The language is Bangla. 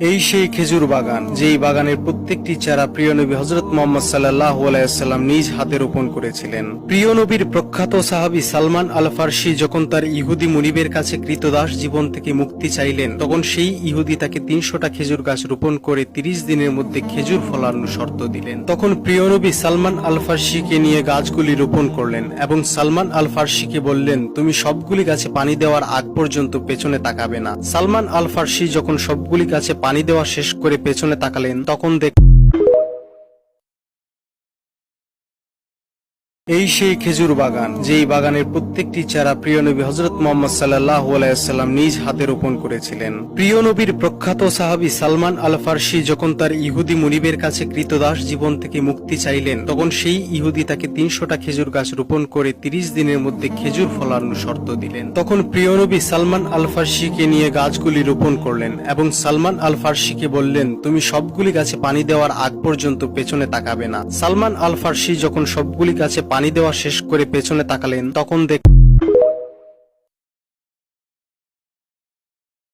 এই সেই খেজুর বাগান, যেই বাগানের প্রত্যেকটি চারা প্রিয় নবী হযরত মুহাম্মদ সাল্লাল্লাহু আলাইহি ওয়াসাল্লাম নিজ হাতে রোপণ করেছিলেন। প্রিয় নবীর প্রখ্যাত সাহাবী সালমান আল ফারসি যখন তার ইহুদি মুনিবের কাছে কৃতদাস জীবন থেকে মুক্তি চাইলেন, তখন সেই ইহুদি তাকে ৩০০টা খেজুর গাছ রোপণ করে ৩০ দিনের মধ্যে খেজুর ফলানোর শর্ত দিলেন। তখন প্রিয় নবী সালমান আল ফারসিকে নিয়ে গাছগুলি রোপণ করলেন এবং সালমান আল ফারসিকে বললেন, তুমি সবগুলি গাছে পানি দেওয়ার আগ পর্যন্ত পেছনে তাকাবে না। সালমান আল ফারসি যখন সবগুলি গাছে পানি দেওয়া শেষ করে পেছনে তাকালেন, তখন এই সেই খেজুর বাগান, যেই বাগানের প্রত্যেকটি চারা প্রিয় নবী হযরত মুহাম্মদ সাল্লাল্লাহু আলাইহি ওয়াসাল্লাম নিজ হাতে রোপণ করেছিলেন। প্রিয় নবীর প্রখ্যাত সাহাবী সালমান আল ফারসি যখন তার ইহুদি মুনিবের কাছে কৃতদাস জীবন থেকে মুক্তি চাইলেন, তখন সেই ইহুদি তাকে ৩০০টা খেজুর গাছ রোপণ করে ৩০ দিনের মধ্যে খেজুর ফলানোর শর্ত দিলেন। তখন প্রিয় নবী সালমান আল ফারসিকে নিয়ে গাছগুলি রোপণ করলেন এবং সালমান আল ফারসিকে বললেন, তুমি সবগুলি গাছে পানি দেওয়ার আগ পর্যন্ত পেছনে তাকাবে না। সালমান আল ফারসি যখন সবগুলি গাছে পানি দেওয়া শেষ করে পেছনে তাকালেন, তখন